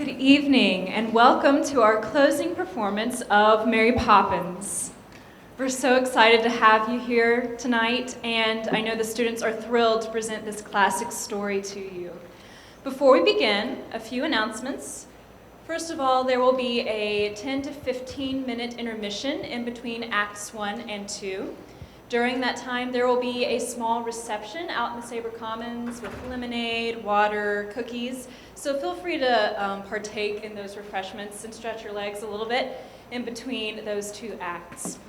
Good evening, and welcome to our closing performance of Mary Poppins. We're so excited to have you here tonight, and I know the students are thrilled to present this classic story to you. Before we begin, a few announcements. First of all, there will be a 10 to 15 minute intermission in between Acts 1 and 2. During that time, there will be a small reception out in the Sabre Commons with lemonade, water, cookies. So feel free to partake in those refreshments and stretch your legs a little bit in between those two acts.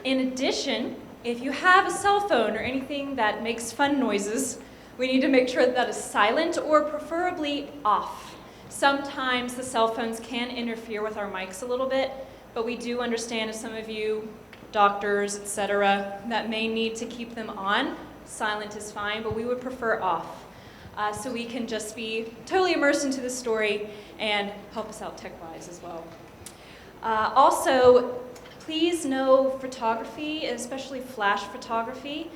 In addition, if you have a cell phone or anything that makes fun noises, we need to make sure that is silent or preferably off. Sometimes the cell phones can interfere with our mics a little bit, but we do understand if some of you doctors, etc., that may need to keep them on. Silent is fine, but we would prefer off. So we can just be totally immersed into the story and help us out tech-wise as well. Also, please know photography, especially flash photography.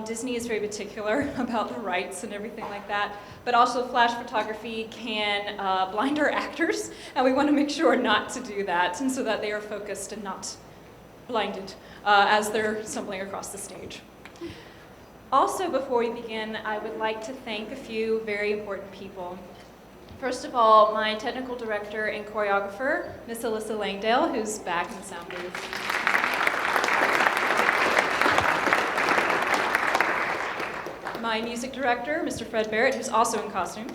Disney is very particular about the rights and everything like that, but also flash photography can blind our actors, and we want to make sure not to do that, and so that they are focused and not blinded as they're stumbling across the stage. Also, before we begin, I would like to thank a few very important people. First of all, my technical director and choreographer, Miss Alyssa Langdale, who's back in the sound booth. My music director, Mr. Fred Barrett, who's also in costume.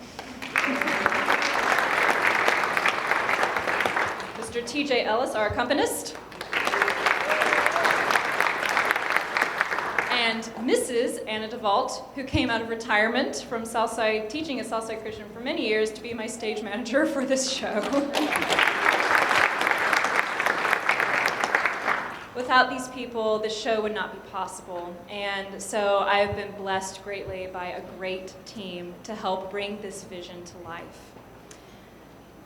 Mr. TJ Ellis, our accompanist. And Mrs. Anna DeVault, who came out of retirement from Southside, teaching at Southside Christian for many years, to be my stage manager for this show. Without these people, the show would not be possible. And so I've been blessed greatly by a great team to help bring this vision to life.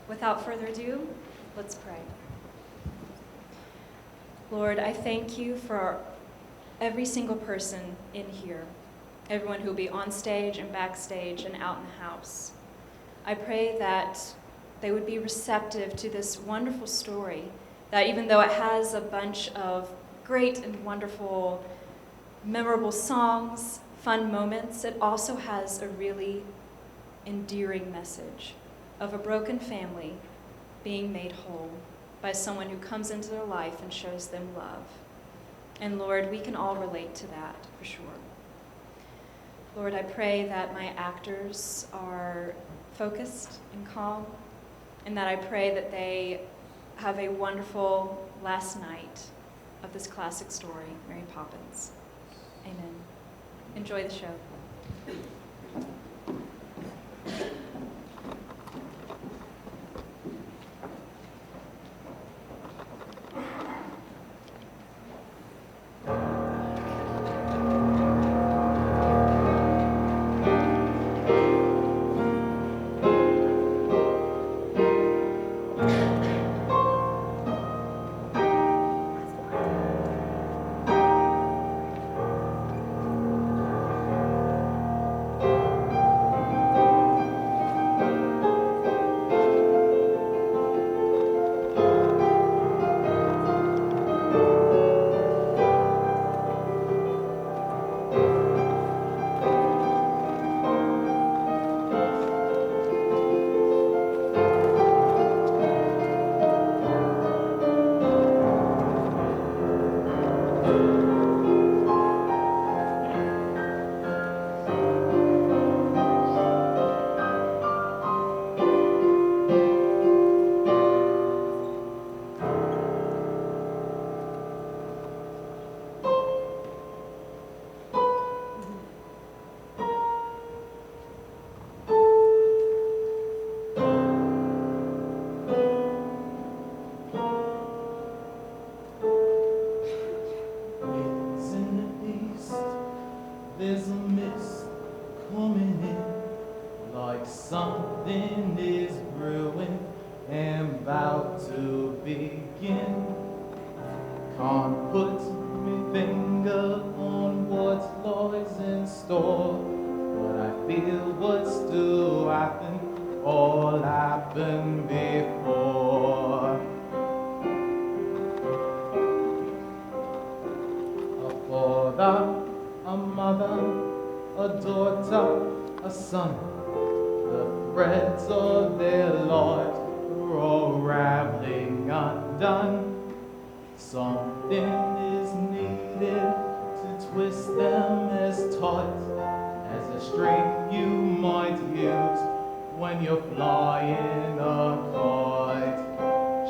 Without further ado, let's pray. Lord, I thank you for every single person in here, everyone who will be on stage and backstage and out in the house. I pray that they would be receptive to this wonderful story, that even though it has a bunch of great and wonderful, memorable songs, fun moments, it also has a really endearing message of a broken family being made whole by someone who comes into their life and shows them love. And Lord, we can all relate to that for sure. Lord, I pray that my actors are focused and calm, and that I pray that they have a wonderful last night of this classic story, Mary Poppins. Amen. Enjoy the show. But I feel what's to happen all happened before. A father, a mother, a daughter, a son, the threads of their lives are all raveling undone. Something is needed to twist them as tight as a string you might use when you're flying a kite.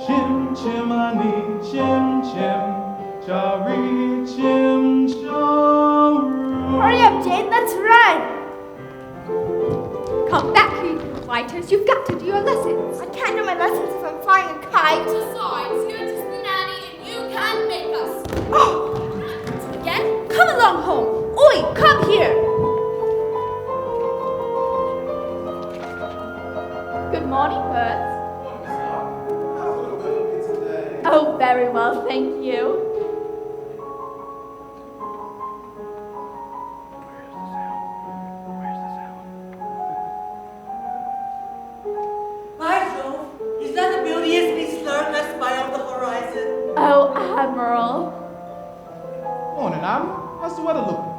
Chim chimney, chim chim, chari chim charu. Hurry up, Jane, let's run! Come back here, you fighters. You've got to do your lessons. I can't do my lessons if I'm flying a kite. Besides, you're just the nanny and you can't make us. Oh! Again? Come along home. Oi, come here. Good morning, birds. Oh, very well, thank you. Is that the beauteous Miss Lurk that spy on the horizon? Oh, Admiral. Morning, Admiral. How's the weather looking?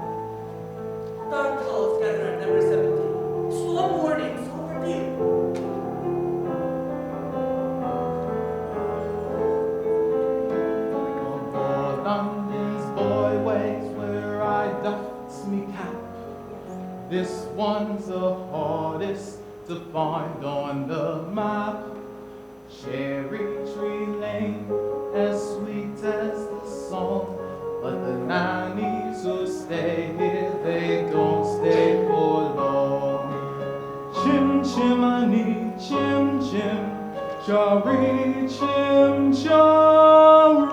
Dark clouds gather at number 17. Slow mornings overdue. Aboard London's byways where I doffs me cap. This one's the hardest to find on the map. Cherry Tree Lane, as sweet as the song, but the nannies who stay here, they don't stay for long. Chim chimney, chim chim, chari chim charu.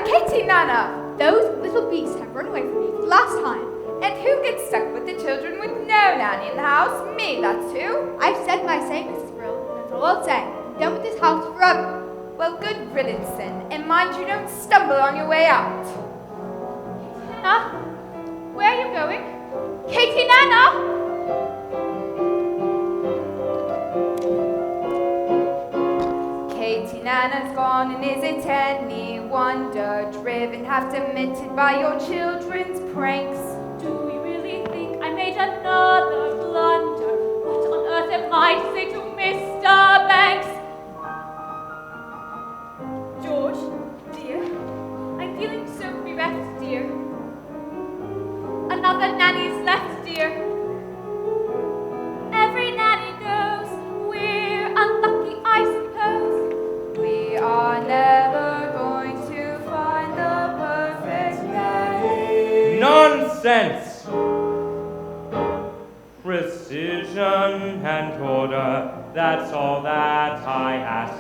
Katie Nana, those little beasts have run away from me for the last time. And who gets stuck with the children with no nanny in the house? Me, that's who. I've said my say, Mrs. Brill, and that's all I'll say. I'm done with this house forever. Well, good riddance then, and mind you don't stumble on your way out. Nana, where are you going? Katie Nana! Katie Nana's gone, and is it any wonder? Driven, half demented by your children's pranks. Do you really think I made another blunder? What on earth am I to say to Mr. Banks? George, dear, I'm feeling so bereft, dear. Another nanny's left, dear. Every nanny goes. We're unlucky, I suppose. We are never going to find the perfect nanny. Nonsense! Precision and order, that's all that I ask.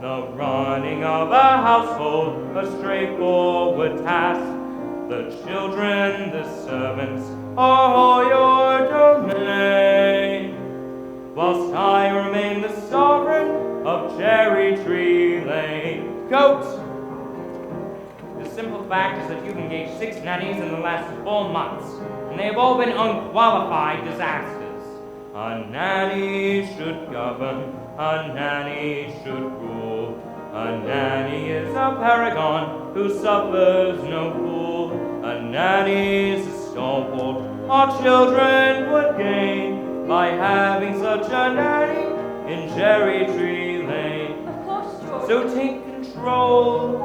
The running of a household, a straightforward task. The children, the servants, are all your domain. Whilst I remain the sovereign of Cherry Tree Lane. Goat! The simple fact is that you've engaged 6 nannies in the last 4 months, and they have all been unqualified disasters. A nanny should govern, a nanny should rule. A nanny is a paragon who suffers no fool. A nanny's a stalwart our children would gain by having such a nanny in Cherry Tree Lane. Of course, George. So take control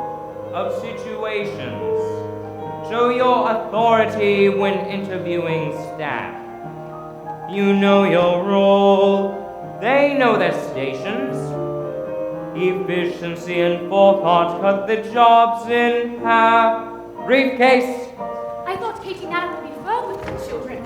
of situations. Show your authority when interviewing staff. You know your role. They know their stations. Efficiency and forethought cut the jobs in half. Briefcase. I thought Katie Nana would be firm with the children.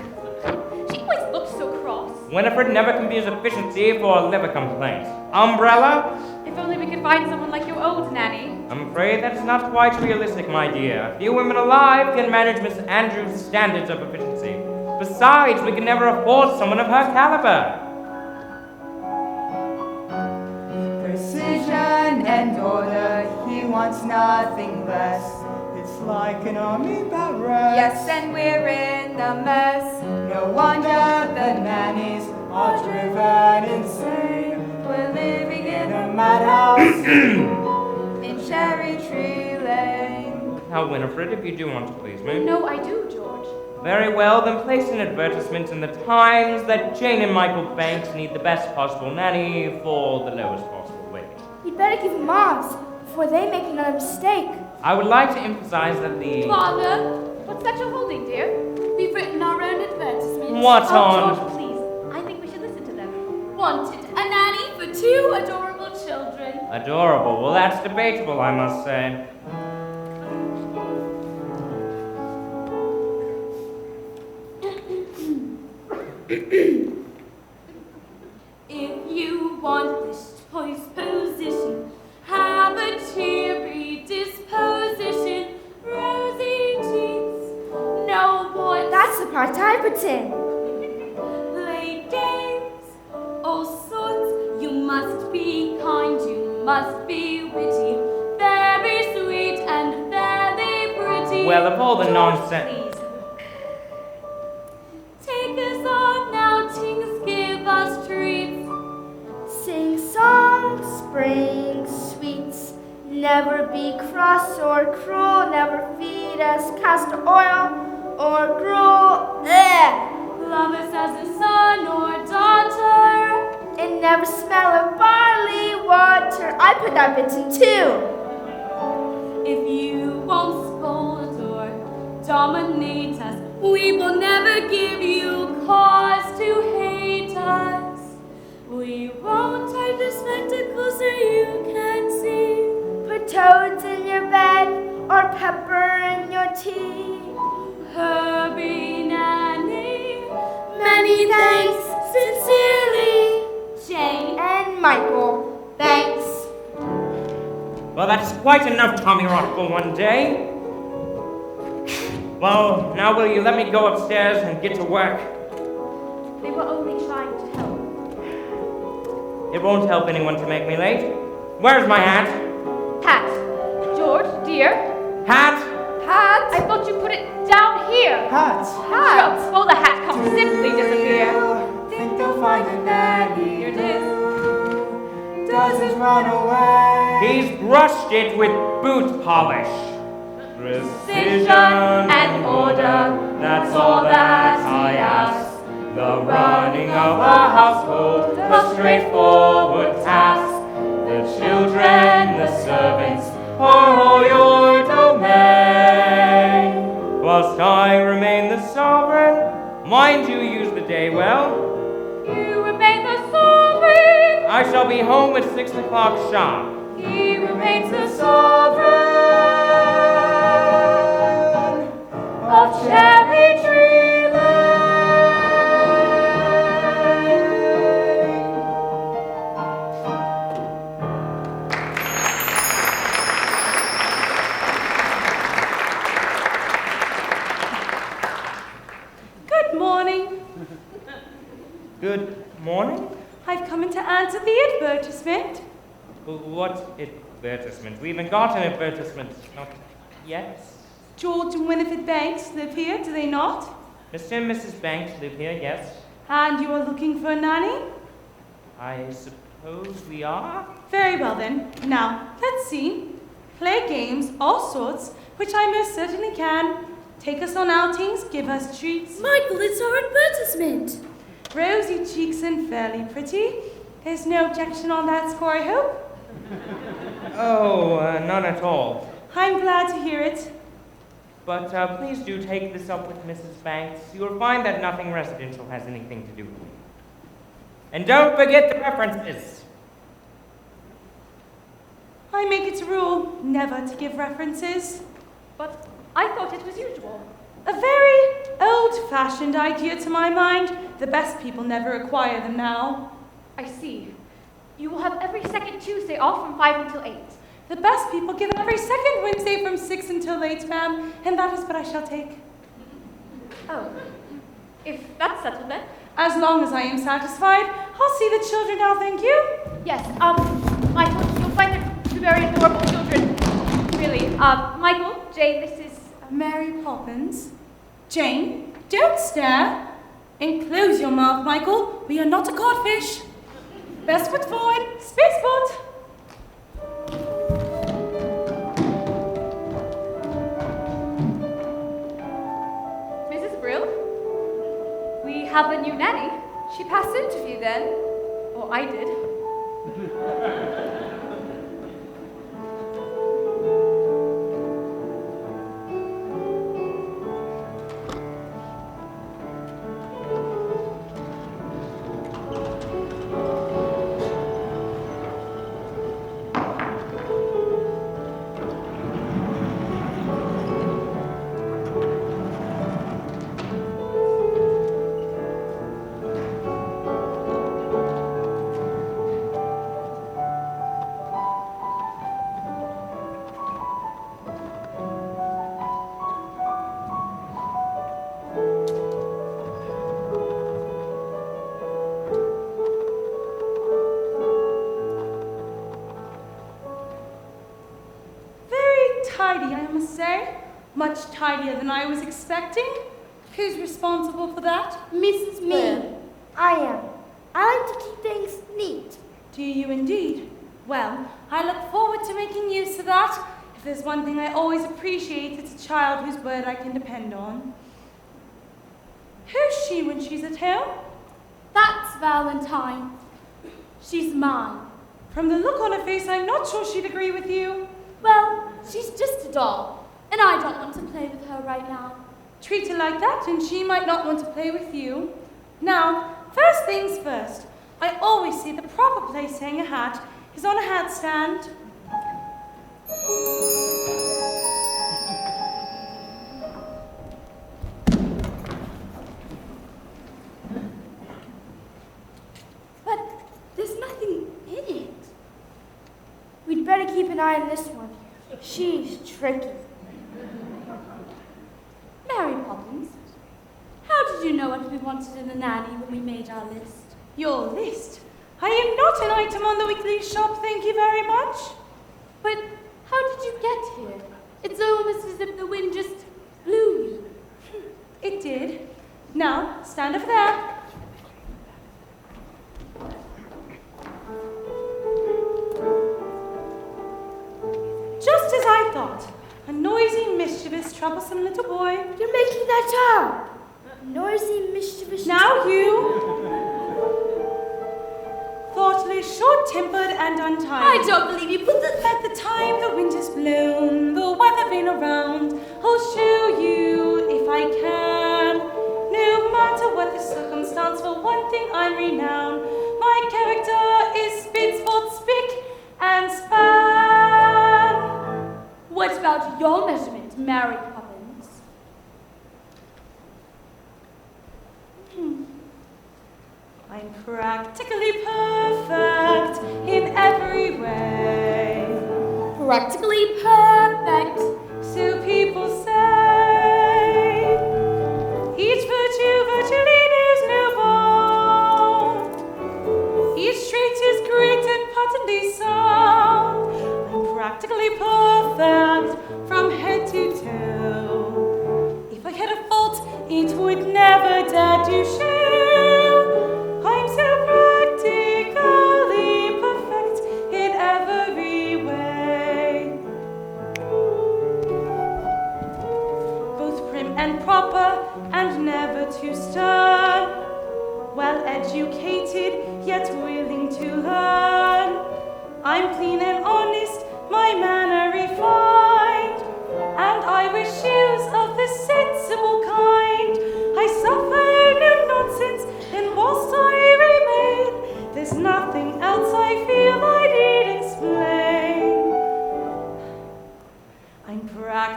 She always looked so cross. Winifred never confused efficiency for a liver complaint. Umbrella? If only we could find someone like your old nanny. I'm afraid that's not quite realistic, my dear. Few women alive can manage Miss Andrews' standards of efficiency. Besides, we can never afford someone of her caliber. Precision and order, he wants nothing less. It's like an army about rest. Yes, and we're in a mess. No wonder the nannies are driven insane. We're living in In a a madhouse. in Cherry Tree Lane. Now, Winifred, if you do want to please me. No, I do, George. Very well, then place an advertisement in the Times that Jane and Michael Banks need the best possible nanny for the lowest possible wage. You'd better give them ours before they make another mistake. I would like to emphasize that the... Father, what's that you're holding, dear? We've written our own advertisement. What Oh, on? George, please. I think we should listen to them. Wanted a nanny for 2 adorable children. Adorable. Well, that's debatable, I must say. If you want this choice position, have a cheery disposition, rosy cheeks, no voice. That's the part I put in. Play games, all sorts. You must be kind, you must be witty, very sweet and very pretty. Well, of all the George, nonsense... please. Take us on outings, give us treats. Sing songs, bring sweets. Never be cross or cruel. Never feed us castor oil or gruel. Love us as a son or daughter. And never smell of barley water. I put that bit in too. If you won't scold or dominate us, we will never give you cause to hate us. We won't tie the spectacles so you can see. Put toads in your bed or pepper in your tea. Herbie Nanny, Many thanks, sincerely, Jane. and Michael. Thanks. Well, that's quite enough Tommy Rot for one day. Well, now will you let me go upstairs and get to work? They were only trying to help. It won't help anyone to make me late. Where's my hat? Hat. George, dear. Hat? Hat. I thought you put it down here. Hats. Hat. Will the hat come simply disappear? Think they'll find a nanny. Here it is. Doesn't run away. He's brushed it with boot polish. Precision and order, that's all that I ask. The running of a household, a straightforward task. The children, the servants, are all your domain. Whilst I remain the sovereign, mind you use the day well. You remain the sovereign. I shall be home at 6 o'clock sharp. He remains the sovereign of Cherry Tree Lane. Good morning. Good morning. I've come in to answer the advertisement. What advertisement? We haven't got an advertisement. Not yet. George and Winifred Banks live here, do they not? Mr. and Mrs. Banks live here, yes. And you are looking for a nanny? I suppose we are. Very well then. Now, let's see. Play games, all sorts, which I most certainly can. Take us on outings, give us treats. Michael, it's our advertisement. Rosy cheeks and fairly pretty. There's no objection on that score, I hope? Oh, none at all. I'm glad to hear it. But please do take this up with Mrs. Banks. You'll find that nothing residential has anything to do with it. And don't forget the references. never to give references. But I thought it was usual. A very old-fashioned idea to my mind. The best people never acquire them now. I see. You will have every second Tuesday off from 5 until 8. The best people give every second Wednesday from 6 until 8, ma'am, and that is what I shall take. Oh, if that's settled then. As long as I am satisfied, I'll see the children now, thank you. Yes, Michael, you'll find them two very adorable children. Really. Michael, Jane, this is... Mary Poppins. Jane, don't stare. And close your mouth, Michael. We are not a codfish. Best foot forward, spaceport. Mrs. Brill? We have a new nanny. She passed interview then. Oh, I did. Tidy, I must say. Much tidier than I was expecting. Who's responsible for that? Mrs. Me. I am. I like to keep things neat. Do you indeed? Well, I look forward to making use of that. If there's one thing I always appreciate, it's a child whose word I can depend on. Who's she when she's at home? That's Valentine. She's mine. From the look on her face, I'm not sure she'd agree with you. Well, she's just a doll, and I don't want to play with her right now. Treat her like that, and she might not want to play with you. Now, first things first. I always see the proper place to hang a hat is on a hat stand. But there's nothing in it. We'd better keep an eye on this one. She's tricky. Mary Poppins, how did you know what we wanted in a nanny when we made our list? Your list? I am not an item on the weekly shop, thank you very much. But how did you get here? It's almost as if the wind just blew you. It did. Now, stand over there. Just as I thought. A noisy, mischievous, troublesome little boy. You're making that up. Noisy, mischievous. Now you. Thoughtless, short-tempered, and untidy. I don't believe you put the... At the time the wind has blown, the weather been around, I'll show you if I can. No matter what the circumstance, for one thing I'm renowned. My character is spits, both spick and span. What about your measurement, Mary Poppins? I'm practically perfect in every way. Practically perfect. So people say. Each virtue virtually knows no bound. Each trait is great and patently sound. I'm practically perfect from head to toe. If I had a fault, it would never dare to show. I'm so practically perfect in every way. Both prim and proper and never too stern. Well educated yet willing to learn. I'm clean and honest, my manner refined. And I wear shoes of the sensible kind. I suffer no nonsense, and whilst I remain, there's nothing else I feel I need explain.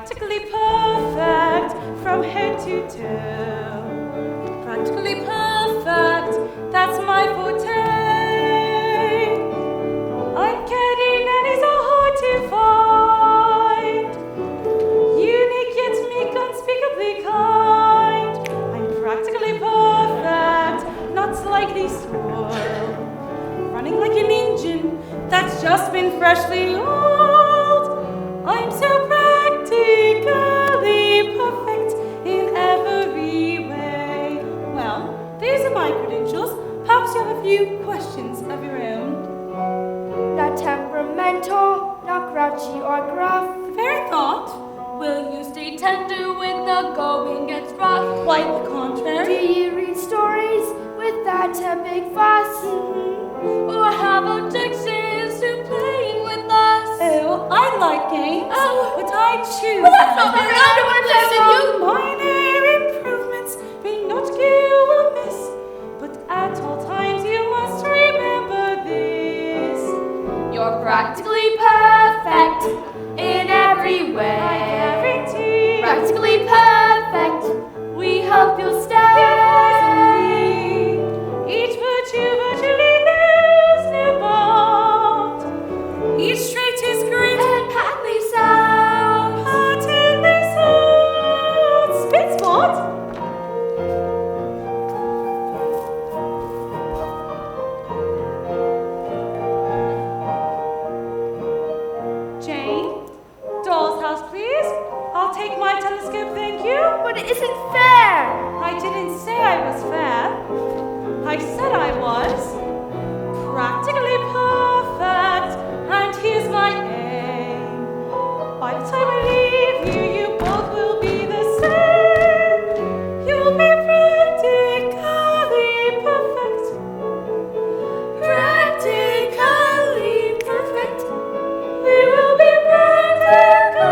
practically perfect from head to toe. Practically perfect, that's my forte. Uncanny nannies are hard to find. Unique yet meek, unspeakably kind. I'm practically perfect, not slightly spoiled. Running like an engine that's just been freshly oiled. I'm so practically perfect in every way. Well, these are my credentials. Perhaps you have a few questions of your own. Not temperamental, not grouchy or gruff. Very thought. Will you stay tender when the going gets rough? Quite the Do contrary. you read stories without a big fuss? Or have objections to playing with us? Oh, I like games, but I choose. Well, that's not very understanding you. Minor improvements may not go amiss, but at all times you must remember this. You're practically perfect in every way. I guarantee. Practically perfect. We hope you'll stay. Each virtue virtually knows no bound. Each trait is great And patently sound. patently sound. Spit spot. Jane, doll's house, please. I'll take my telescope, thank you. But it isn't fair. I didn't say I was fair. I said I was practically perfect, and here's my aim. By the time I leave you, you both will be the same. You'll be practically perfect. Practically perfect. We will be practically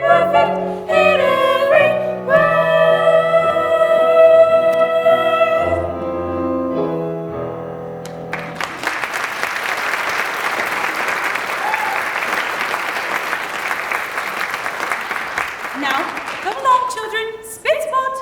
perfect in every way. Now, come along, children. Spit spot.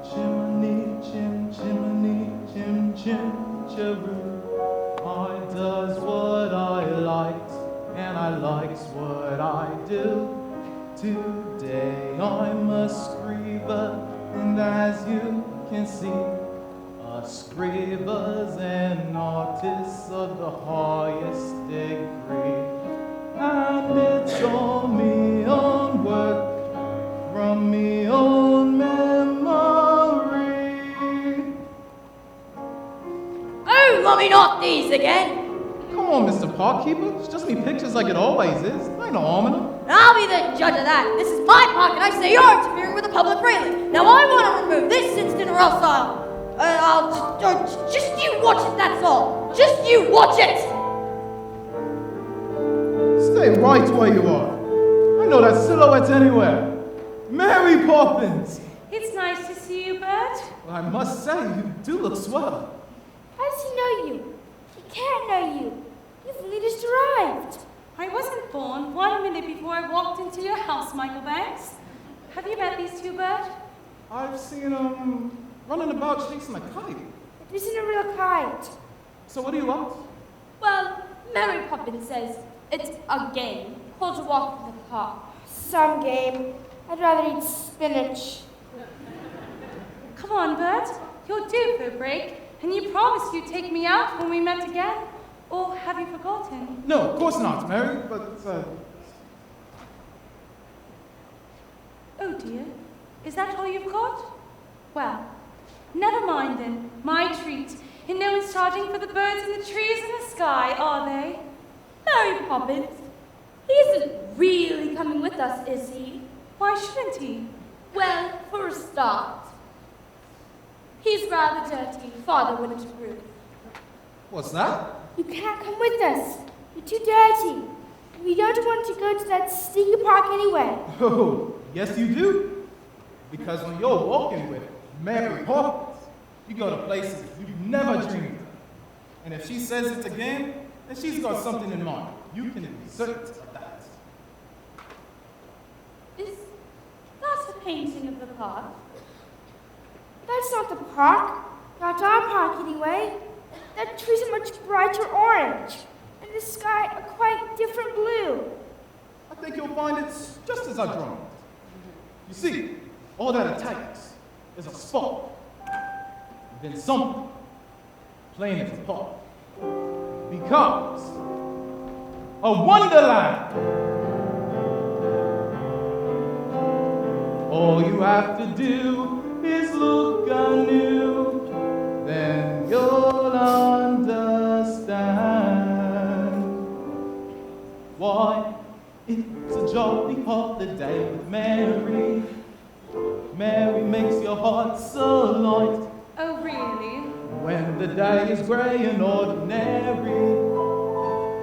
Chimney, chimney, cheroo. I does what I likes, and I likes what I do. Today I'm a scriber, and as you can see, a scriber's an artist of the highest degree. And it's all me own work from me own memory. Oh, mommy, not these again. Come on, Mr. Parkkeeper. It's just me pictures like it always is. I ain't no harming them. I'll be the judge of that. This is my park, and I say you're interfering with the public freely. Now I want to remove this instant, or else I'll just you watch it. That's all. Just you watch it. Stay right where you are. I know that silhouette anywhere. Mary Poppins. It's nice to see you, Bert. Well, I must say, you do look swell. How does he know you? He can't know you. You've only just arrived. I wasn't born 1 minute before I walked into your house, Michael Banks. Have you met these two, Bert? I've seen them running about chasing a kite. It isn't a real kite. So what do you want? Well, Mary Poppins says it's a game called a walk in the park. Some game. I'd rather eat spinach. Come on, Bert. You're due for a break, And you promised you'd take me out when we met again? Or have you forgotten? No, of course not, Mary, but, Oh dear, is that all you've got? Well, never mind then, my treat. And no one's charging for the birds and the trees in the sky, are they? Mary Poppins, he isn't really coming with us, is he? Why shouldn't he? Well, for a start, he's rather dirty, Father wouldn't approve. what's that? You can't come with us. You're too dirty. We don't want to go to that stinky park anyway. Oh, yes you do. Because when you're walking with Mary Poppins, you go to places you've never dreamed of. And if she says it again, then she's got something in mind. You can be certain of that. Is that a painting of the park? That's not the park. Not our park anyway. That tree's a much brighter orange. And the sky a quite different blue. I think you'll find it's just as I've drawn it. You see, all that it takes is a spot. Then something, plain as a pot, becomes a wonderland. All you have to do is look anew, then you'll understand why it's a jolly holiday with Mary. Mary makes your heart so light. Oh, really? When the day is grey and ordinary,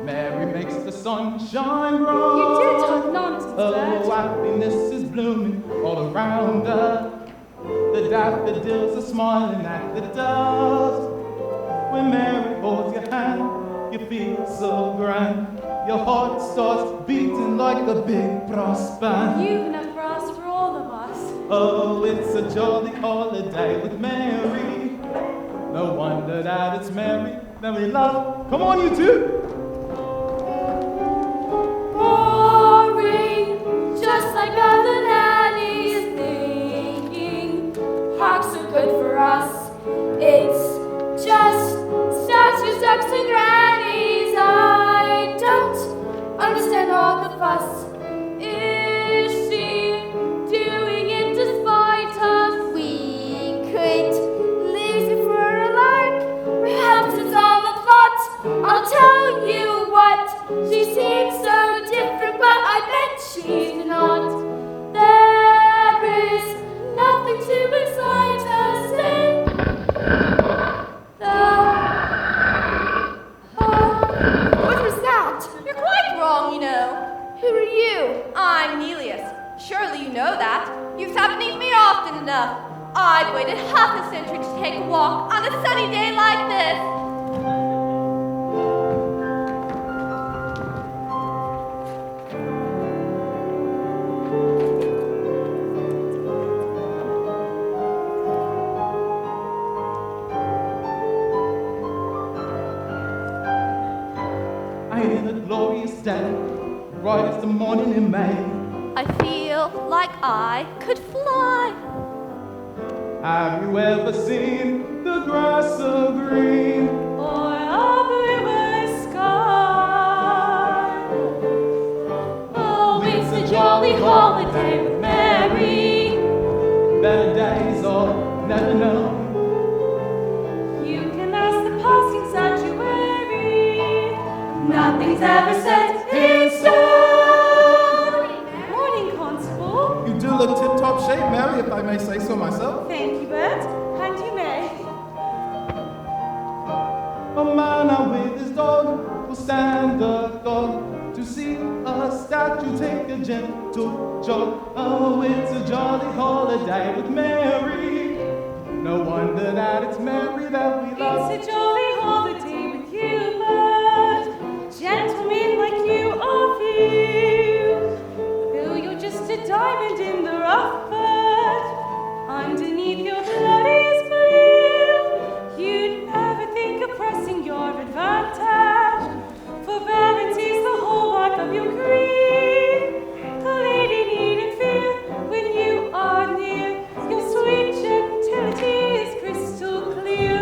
Mary makes the sun shine bright. You do talk nonsense, Oh, Bert. happiness is blooming all around her. The daffodils are smiling at the dust. When Mary holds your hand, you feel so grand. Your heart starts beating like a big brass band. You've enough brass for all of us. Oh, it's a jolly holiday with Mary. No wonder that it's Mary, Mary love. Come on, you two. Boring, just like other nannies thinking parks are good for us. It's just statues, ducks, and grannies. I don't understand all the fuss. Is she doing it despite us? We could lose it for a lark. Perhaps it's all a plot. I'll tell you what. She seems so different, but I bet she's not. There is nothing to excite us in the What was that? You're quite wrong, you know. Who are you? I'm Nelius. Surely you know that. You've sat beneath me often enough. I've waited half a century to take a walk on a sunny day like this. Ain't it a glorious day, bright as the morning in May. I feel like I could fly. Have you ever seen the grass so green? Or a bluer sky. Oh, it's a jolly holiday with Mary. Better days are never known. You can ask the passing sanctuary. Nothing's ever set in stone. Morning, Constable. You do look tip-top shape, Mary, if I may say so myself. Thank you, Bert. And you may. A man out with his dog will stand a dog to see a statue take a gentle jog. Oh, it's a jolly holiday with Mary. No wonder that it's Mary that we love. It's a jolly holiday with you, Bert. Gentlemen like you are few. Though you're just a diamond in the rough, Bert. Underneath your blood is blue. You'd never think of pressing your advantage. Forbearance is the hallmark of your creed. The lady needn't fear when you are near. Your sweet gentility is crystal clear.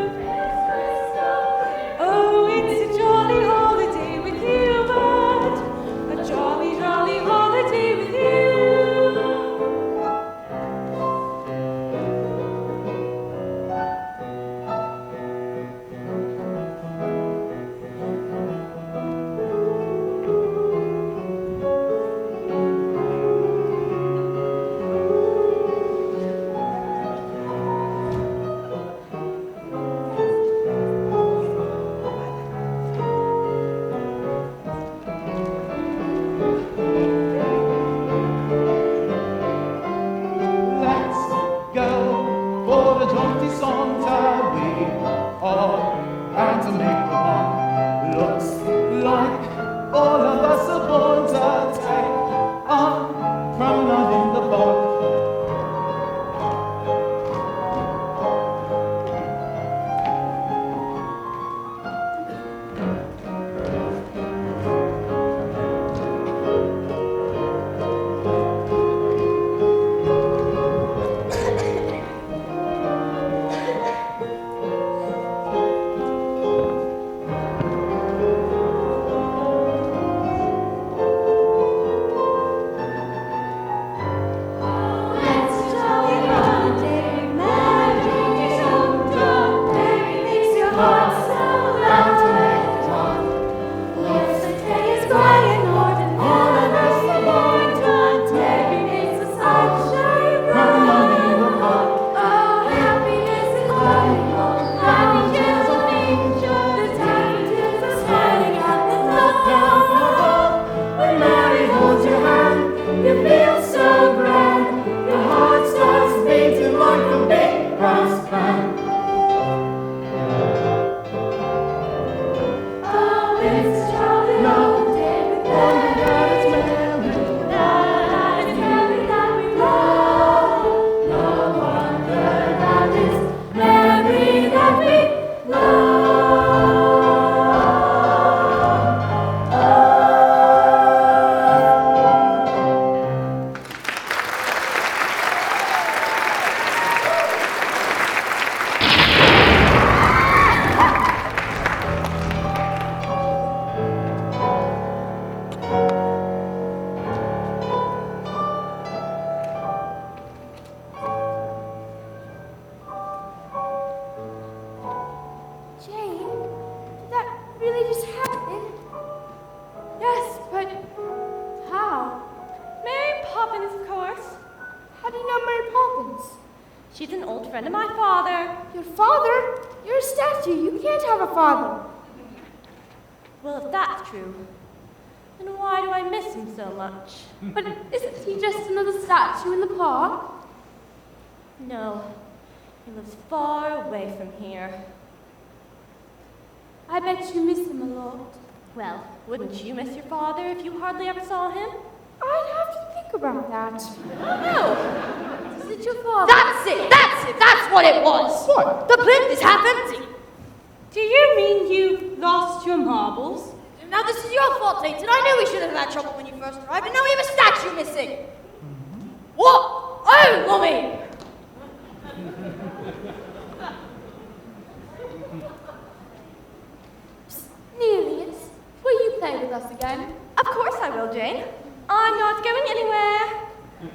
How do you know Mary Poppins? She's an old friend of my father. Your father? You're a statue. You can't have a father. Well, if that's true, then why do I miss him so much? But isn't he just another statue in the park? No, he lives far away from here. I bet you miss him a lot. Well, wouldn't you miss your father if you hardly ever saw him? I'd have to think about that. No. Is it your father? That's it! That's what it was! What? The plinth is half empty! Do you mean you've lost your marbles? Now this is your fault, Satan. I knew we should have had trouble when you first arrived, and now we have a statue missing! What? Oh, Mummy! Neelius, will you play with us again? Of course I will, Jane. I'm not going anywhere.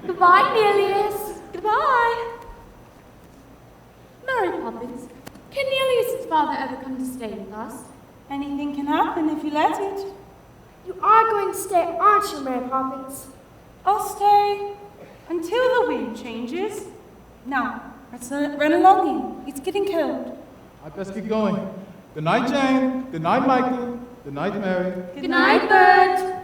Goodbye, Neelius. Goodbye. Mary Poppins, can Neelius's father ever come to stay with us? Anything can happen if you let it. You are going to stay, aren't you, Mary Poppins? I'll stay until the wind changes. Now, let's run along in. It's getting cold. I'd best get going. Good night, Jane. Good night, Michael. Good night, Mary. Good night, Bert.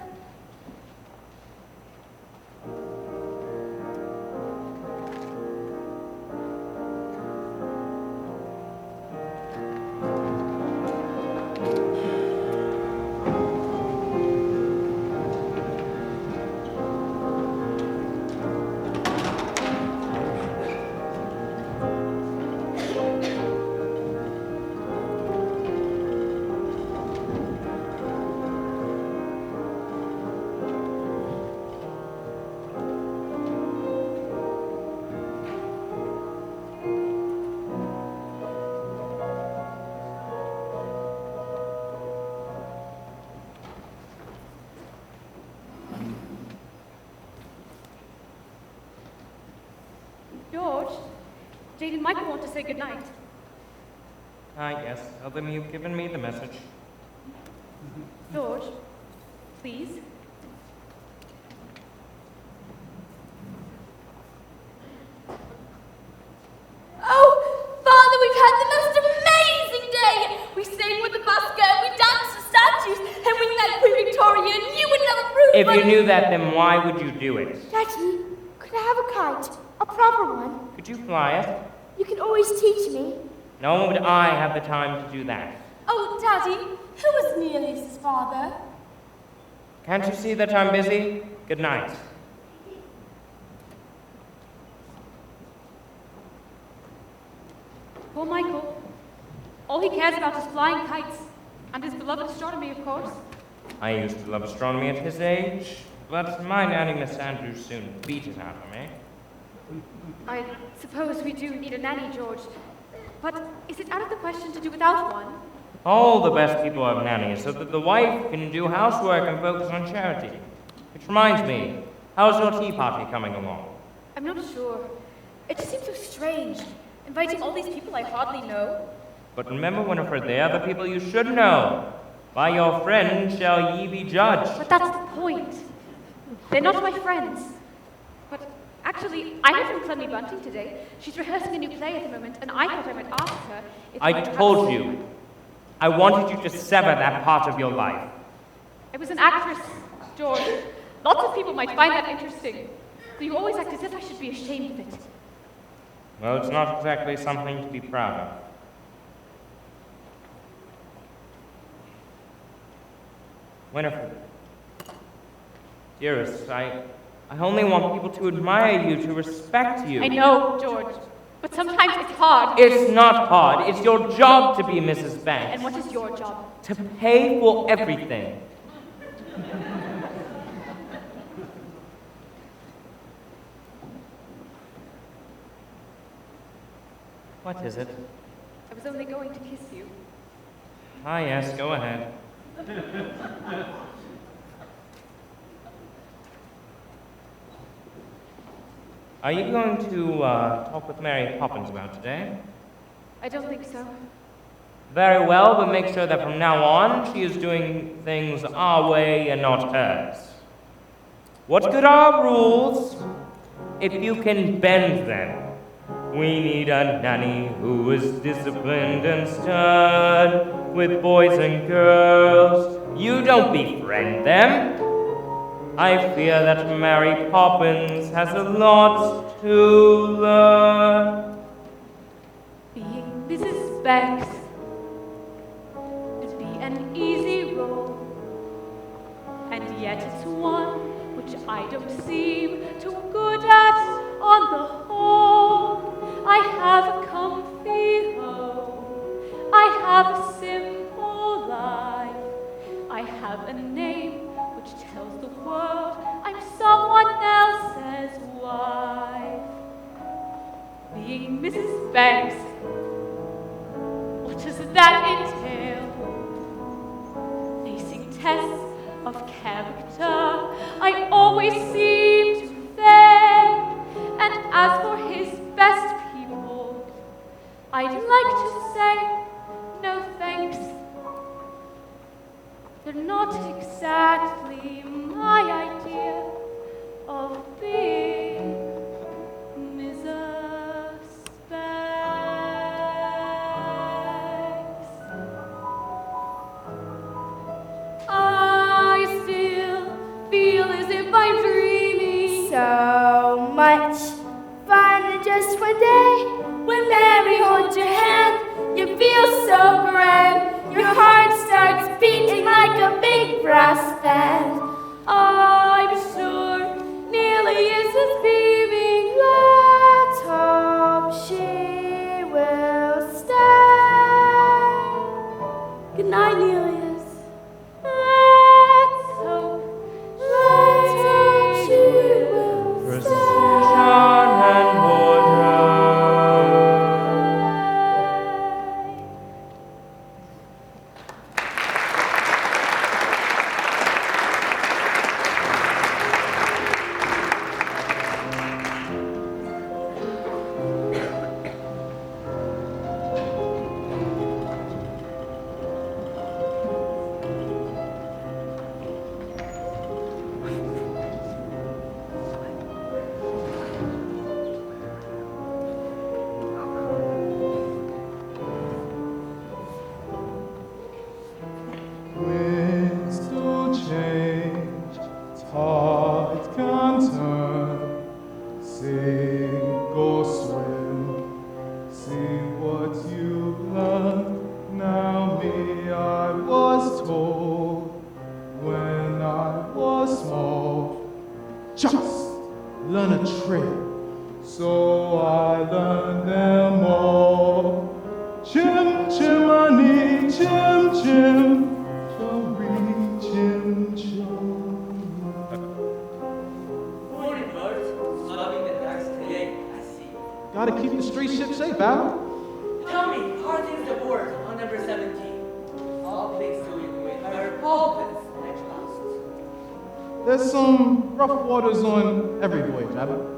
George, Jane and Michael want to say goodnight. Yes, tell them you've given me the message. George, please. Oh, Father, we've had the most amazing day. We sang with the busker, we danced with statues, and we met Queen Victoria, and you would never prove If you knew that, then why would you do it? Daddy, could I have a kite? A proper one? Could you fly it? You can always teach me. No, would I have the time to do that? Oh, Daddy, who was Neelius's father? Can't you see that I'm busy? Good night. Poor Michael. All he cares about is flying kites. And his beloved astronomy, of course. I used to love astronomy at his age, but my nanny, Miss Andrews, soon beat it out of me. I suppose we do need a nanny, George. But is it out of the question to do without one? All the best people have nannies so that the wife can do housework and focus on charity. Which reminds me, how's your tea party coming along? I'm not sure. It just seems so strange, inviting all these people I hardly know. But remember, Winifred, they are the people you should know. By your friends shall ye be judged. But that's the point. They're not my friends. But actually, I heard from Clemmy Bunting today. She's rehearsing a new play at the moment, and I thought I might ask her if I told you. I wanted you to sever that part of your life. I was an actress, George. Lots of people might find that interesting. But you always act as if I should be ashamed of it. Well, it's not exactly something to be proud of. Winifred, dearest, I only want people to admire you, to respect you. I know, George. But sometimes it's hard. It's not hard. It's your job to be Mrs. Banks. And what is your job? To pay for everything. What is it? I was only going to kiss you. Ah, yes, go ahead. Are you going to talk with Mary Poppins about today? I don't think so. Very well, but make sure that from now on she is doing things our way and not hers. What good are rules if you can bend them. We need a nanny who is disciplined and stern with boys and girls. You don't befriend them. I fear that Mary Poppins has a lot to learn. Being Mrs. Banks would be an easy role, and yet it's one which I don't seem too good at on the whole. I have a comfy home, I have a simple life, I have a name which tells the world I'm someone else's wife. Being Mrs. Banks, what does that entail? Facing tests of character, I always seem to fail. And as for his best people, I'd like to say no thanks. They're not exactly my idea of being Mrs. Banks. I still feel as if I'm dreaming. So much fun just one day. When Mary holds your hand, you feel so grand. Your heart starts beating like a big brass band. I'm sure Neely is just beaming. Let's hope she will stay. Good night, Nelius. Let's hope She will Precision and order. Winds do change, tide can turn. Sink or swim, see what you've learned. Now me, I was told when I was small, just learn a trade. So I learned them all. Chim chimney, chim chim, choree, chim chim. Morning, birds. Loving the ducks today, I see. Gotta keep the street ship safe, Al. Tell me, how are things aboard on number 17? All things doing with Mary Poppins, I trust. There's some rough waters on every voyage, Abba.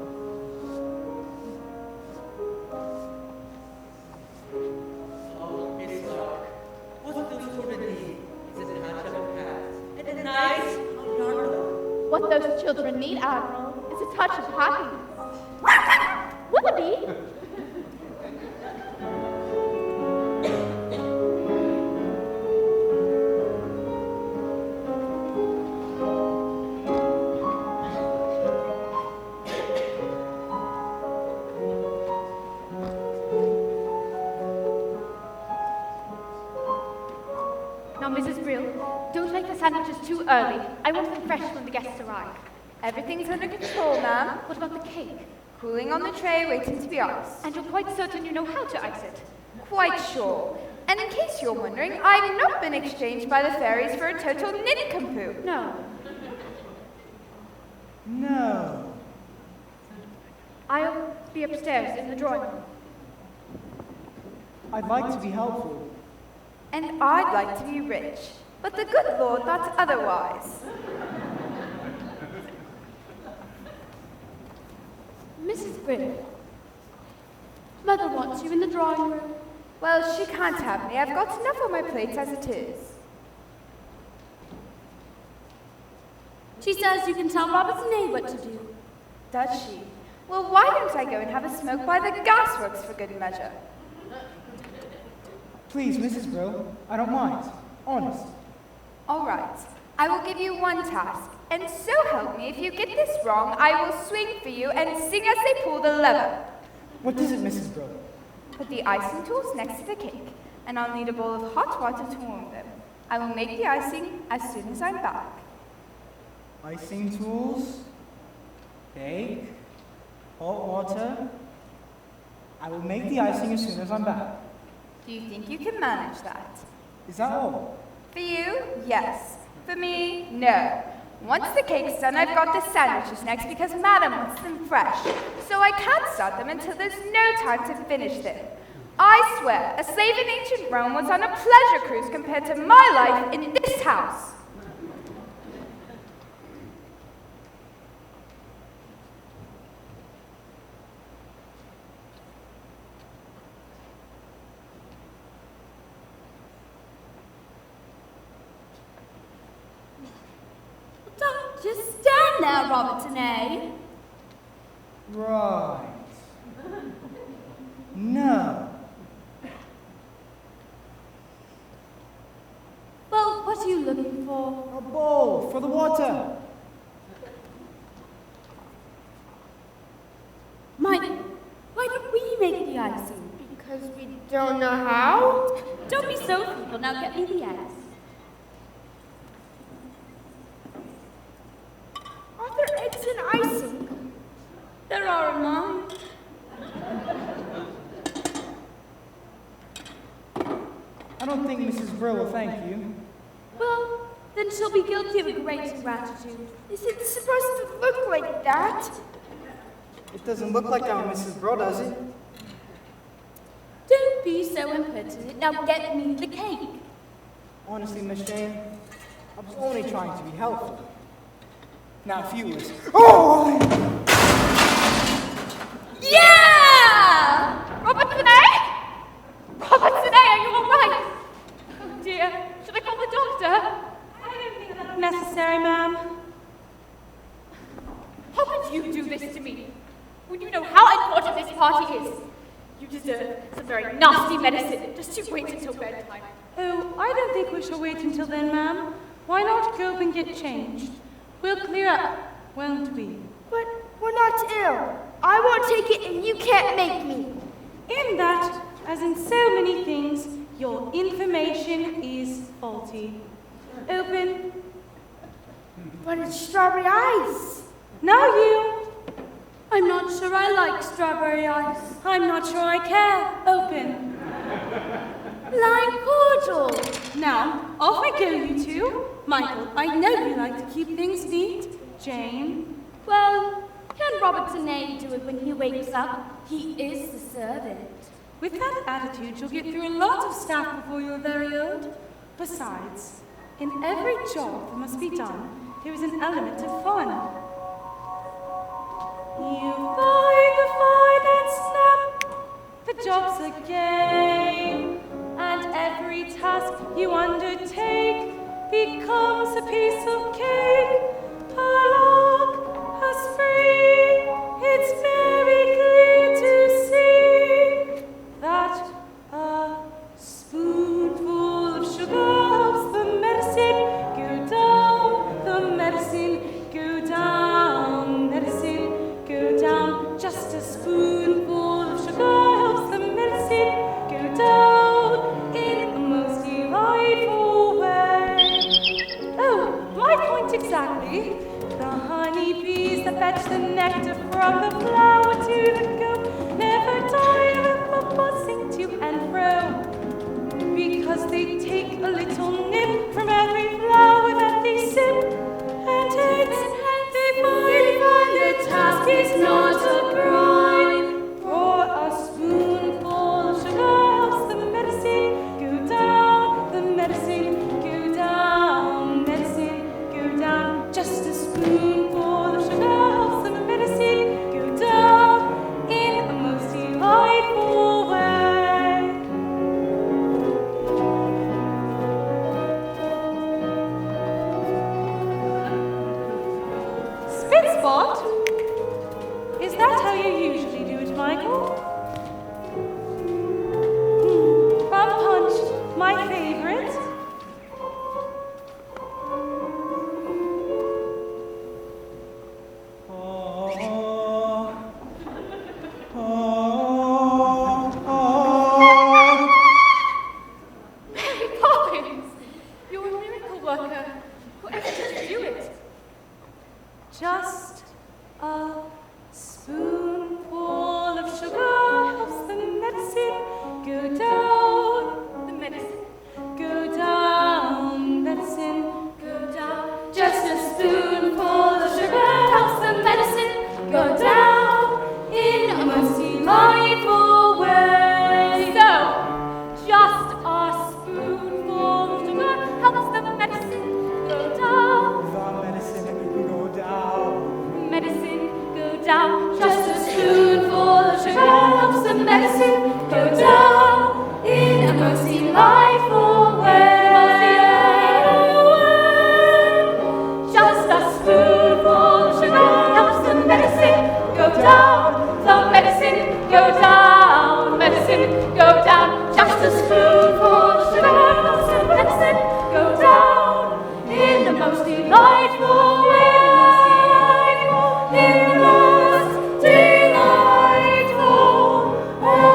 Oh, it is dark. What do those children need? Is it a hatch of a cat? And a nice yarn. What those children need, Admiral, is a touch of happiness. Willoughby? Now, Mrs. Brill, don't make the sandwiches too early. I want them fresh when the guests arrive. Everything's under control, ma'am. What about the cake? Cooling on the tray, waiting to be iced. And you're quite certain you know how to ice it? Quite sure. And in case you're wondering, I've not been exchanged by the fairies for a total nincompoop. No. No. I'll be upstairs in the drawing room. I'd like to be helpful. And I'd like to be rich. But the good Lord thought otherwise. Mrs. Brill, Mother wants you in the drawing room. Well, she can't have me. I've got enough on my plate as it is. She says you can tell Robert's maid what to do. Does she? Well, why don't I go and have a smoke by the gasworks for good measure? Please, Mrs. Brill, I don't mind. Honest. All right, I will give you one task, and so help me, if you get this wrong, I will swing for you and sing as they pull the lever. What is it, Mrs. Brill? Put the icing tools next to the cake, and I'll need a bowl of hot water to warm them. I will make the icing as soon as I'm back. Icing tools, cake, hot water. I will make the icing as soon as I'm back. Do you think you can manage that? Is that all? For you, yes. For me, no. Once the cake's done, I've got the sandwiches next because Madam wants them fresh. So I can't start them until there's no time to finish them. I swear, a slave in ancient Rome was on a pleasure cruise compared to my life in this house. Don't just stand there, Robertson, eh? Right. No. Well, what are you looking for? A bowl for the water. Mike, why don't we make the icing? Because we don't know how? Don't be so feeble. Now get me the eggs. Are there eggs in icing? There are in mine. I don't think Mrs. Brill will thank you. Well, then she'll be guilty of a great ingratitude. Is it supposed to look like that? It doesn't look like our Mrs. Brill, does it? Don't be so impertinent. Now get me the cake. Honestly, Miss Jane, I was only trying to be helpful. Now, if you was... Oh! Yeah! Robertson, eh? Robertson, eh? Are you all right? Oh dear. Should I call the doctor? I don't think that's necessary, ma'am. How could you do this to me? When you know how important this party is. You deserve some very nasty medicine. Just you wait until bedtime. Oh, I don't think we shall wait until then, ma'am. Why not go up and get changed? We'll clear up, won't we? But we're not ill. I won't take it and you can't make me. In that, as in so many things, your information is faulty. Open. But it's strawberry ice. Now you. I'm not sure I like strawberry ice. I'm not sure I care. Open. Lime cordial. Now, off we go, you two. Michael, I know you like to keep things neat. Jane. Well, can Robertson A do it when he wakes up? He is the servant. With that attitude, you'll get through a lot of stuff before you're very old. Besides, in every job that must be done, there is an element of fun. You find the fine and snap. The job's a game, and every task you undertake becomes a piece of cake. A lark, a spree, it's very clear to see that a spoonful of sugar helps the medicine go down, the medicine go down, medicine go down. Just a spoonful of sugar helps the medicine go down in the most delightful way. Oh, my point exactly. The honeybees that fetch the nectar from the flower to the comb never tire of buzzing to and fro, because they take a little nip from every flower that they sip, and they find the task is not a crime, for a spoonful of sugar helps the medicine go down, the medicine go down, medicine go down. Just a spoonful of sugar helps the medicine go down in the most delightful way. Michael? Rum punch, my favorite. Mary Poppins! You're a miracle worker. Whoever did you do it? Just a spoonful of sugar helps the medicine go down. The medicine. Go down, medicine, go down. Just a spoonful of sugar helps the medicine go down in a most delightful way. So, just a spoonful of sugar helps the medicine go down. The medicine go down. Medicine go down. Just a spoonful of sugar helps the medicine go down in a most delightful way. Just a spoonful of sugar helps the medicine go down. The medicine go down. Medicine go down. Just a spoonful of sugar helps the medicine go down in the most delightful way. In the most delightful way.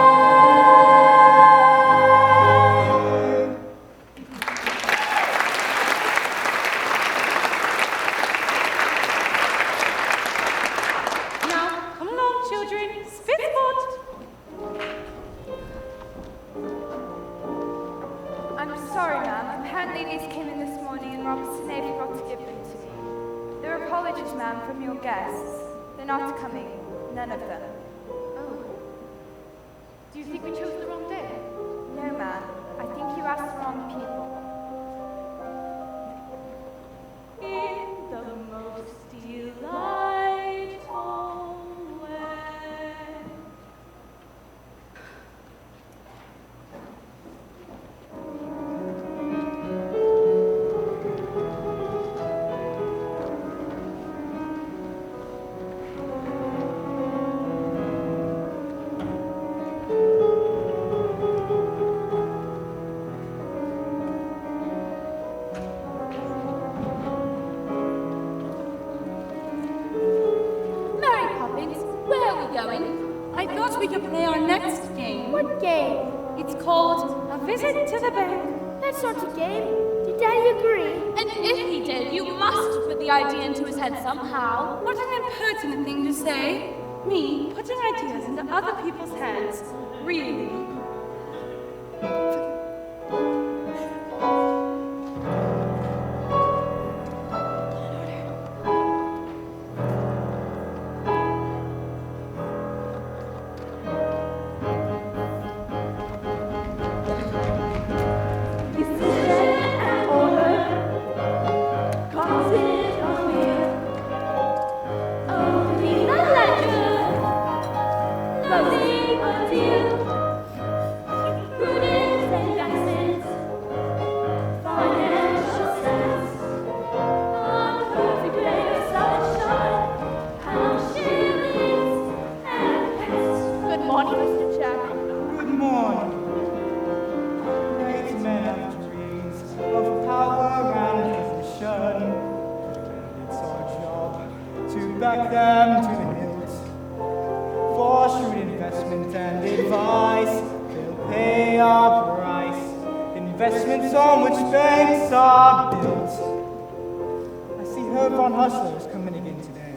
Now, come along, children. Spit sport. I'm sorry, ma'am. Apparently these came in this morning and Robinson A forgot to give them to me. They're apologies, ma'am, from your guests. They're not coming. None of them. Oh. Do you think we chose the wrong day? No, ma'am. I think you asked the wrong people. In the most delightful way. Mary Poppins, where are we going? I thought we could play our next game. What game? It's called A Visit to the Bank. That's not a game. Did Daddy agree? And if he did, you must put the idea into his head somehow. What an impertinent thing to say. Me putting ideas into other people's heads. Really? Good morning, Mr. Chairman. Good morning. Great men have dreams of power and position. And it's our job to back them to the hilt. For shrewd investment and advice, they'll pay our price. Investments on which banks are built. I see Herb von Hustler is coming again today.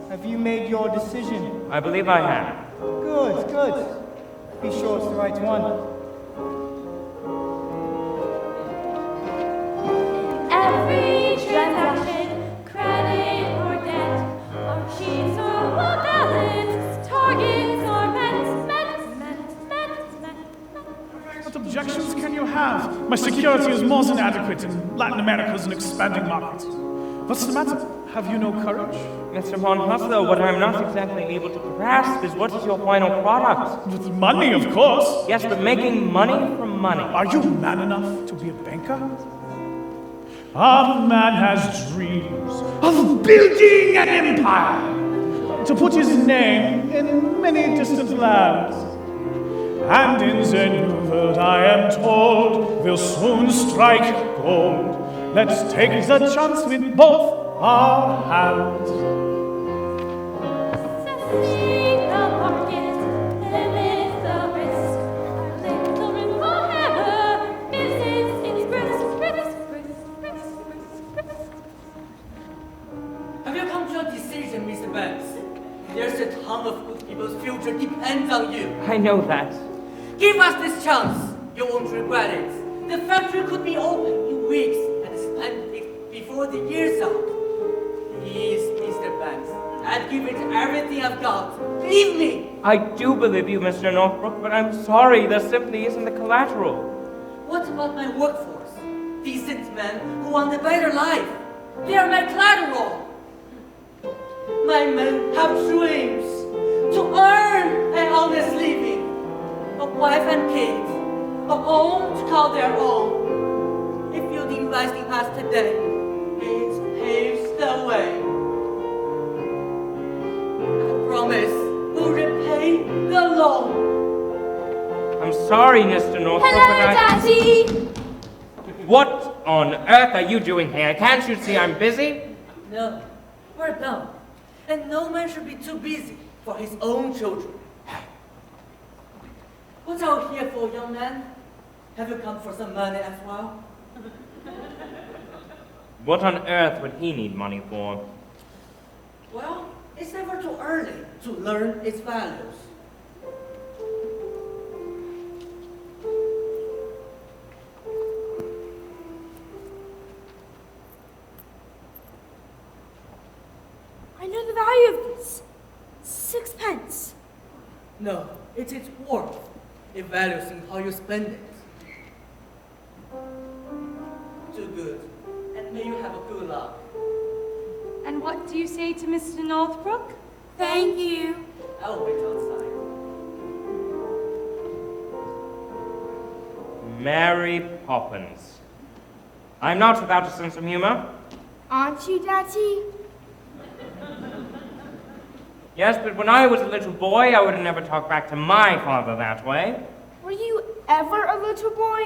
Have you made your decision? I believe I have. Good, good. Be sure it's the right one. Every transaction, credit or debt, our sheets are well balanced, targets are met. What objections can you have? My security is more than adequate, and Latin America is an expanding market. What's the matter? Have you no courage? Mr. Von Hustler, what I'm not exactly able to grasp is what is your final product? With money, of course. Yes, but making money from money. Are you man enough to be a banker? Our man has dreams of building an empire. To put his name in many distant lands. And in the new world, I am told, we'll soon strike gold. Let's take the chance with both our hands. Have you come to a decision, Mr. Banks? There's a ton of good people's future depends on you. I know that. Give us this chance. You won't regret it. The factory could be open in weeks and splendid before the year's out. Please, Mr. Banks, I'd give it everything I've got. Believe me. I do believe you, Mr. Northbrook, but I'm sorry, there simply isn't the collateral. What about my workforce? Decent men who want a better life. They are my collateral. My men have dreams to earn an honest living, a wife and kids, a home to call their own. If you'd invest in us today, it paves the way. I promise we'll repay the loan. I'm sorry, Mr. Northbrook, Hello, but Daddy! What on earth are you doing here? Can't you see I'm busy? No, we're done. And no man should be too busy for his own children. What are you here for, young man? Have you come for some money as well? What on earth would he need money for? Well, it's never too early to learn its values. I know the value of this. 6 pence. No, it's its worth. It values in how you spend it. Too good. And may you have a good luck. And what do you say to Mr. Northbrook? Thank you. I'll wait outside. Mary Poppins. I'm not without a sense of humor. Aren't you, Daddy? Yes, but when I was a little boy, I would have never talked back to my father that way. Were you ever a little boy?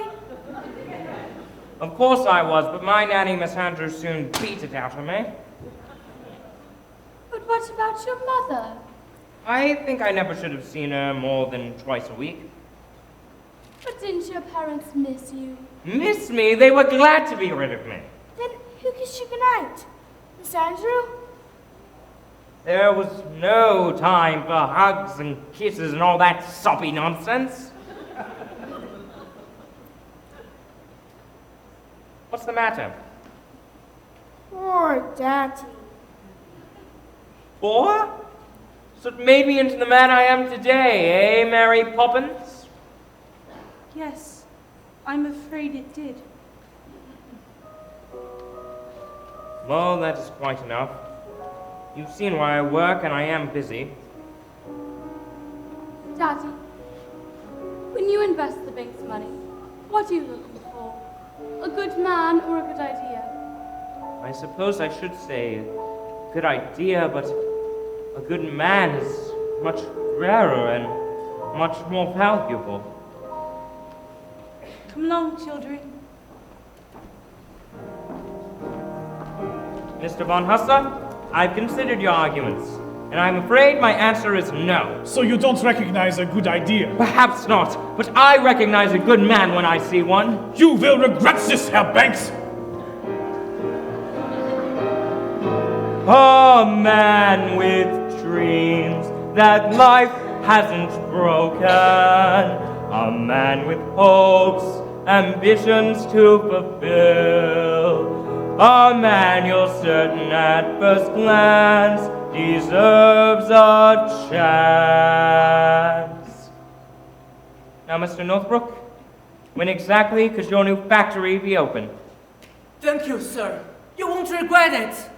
Of course I was, but my nanny, Miss Andrews, soon beat it out of me. But what about your mother? I think I never should have seen her more than twice a week. But didn't your parents miss you? Miss me? They were glad to be rid of me. Then who kissed you goodnight? Miss Andrew? There was no time for hugs and kisses and all that soppy nonsense. What's the matter? Poor Daddy. Boy? So it made me into the man I am today, eh, Mary Poppins? Yes, I'm afraid it did. Well, that is quite enough. You've seen where I work, and I am busy. Daddy, when you invest the bank's money, what are you looking for? A good man or a good idea? I suppose I should say good idea, but a good man is much rarer and much more valuable. Come along, children. Mr. Von Hussler, I've considered your arguments, and I'm afraid my answer is no. So you don't recognize a good idea? Perhaps not, but I recognize a good man when I see one. You will regret this, Herr Banks! A man with dreams that life hasn't broken. A man with hopes, ambitions to fulfill. A man you're certain at first glance deserves a chance. Now, Mr. Northbrook, when exactly could your new factory be open? Thank you, sir. You won't regret it.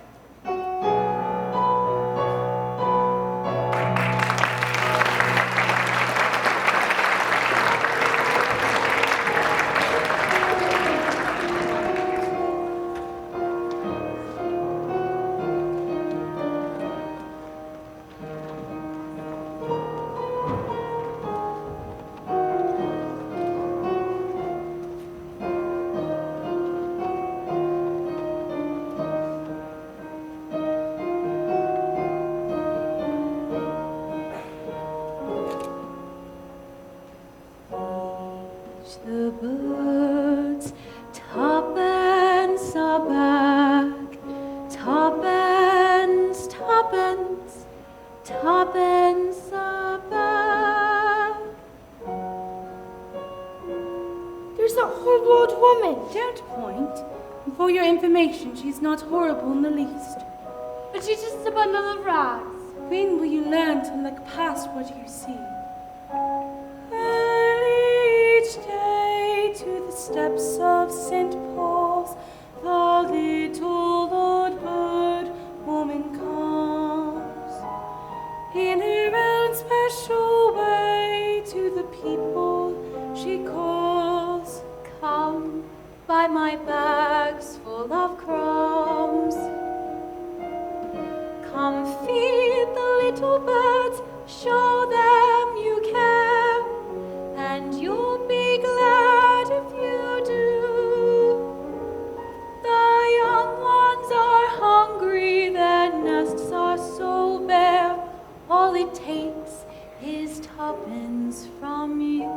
Don't point. For your information, she's not horrible in the least. But she's just a bundle of rags. When will you learn to look past what you see? Early each day to the steps of St. Paul's, the little Lord Bird woman comes. In her own special way to the people she calls. Come, buy my bags full of crumbs. Come feed the little birds, show them you care, and you'll be glad if you do. The young ones are hungry, their nests are so bare, all it takes is tuppence from you.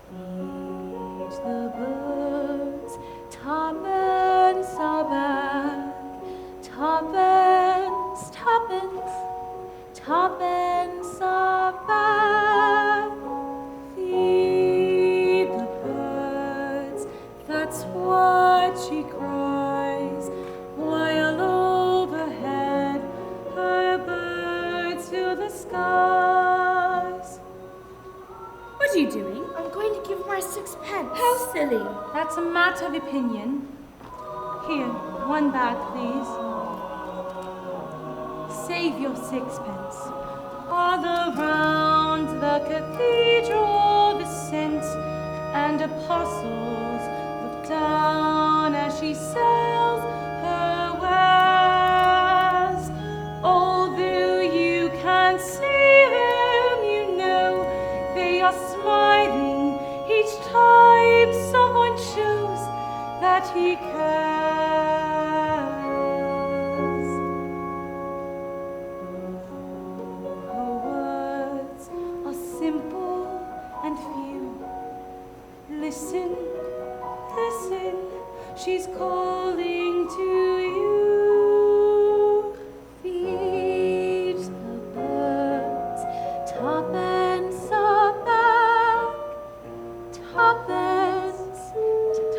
Feed the birds, tuppence a bag, tuppence, tuppence, tuppence a bag. Feed the birds, that's what she cries, while overhead her birds fill the skies. What are you doing? I'm going to give her my 6pence. How silly. That's a matter of opinion. Here, one bag, please. Save your 6pence. All around the cathedral, the saints and apostles look down as she sells her wares. Although you can't see them, you know they are smiling each time someone shows that he cares. Her words are simple and few. Listen, listen, she's calling to you. Feed the birds, tuppence a bag, tuppence,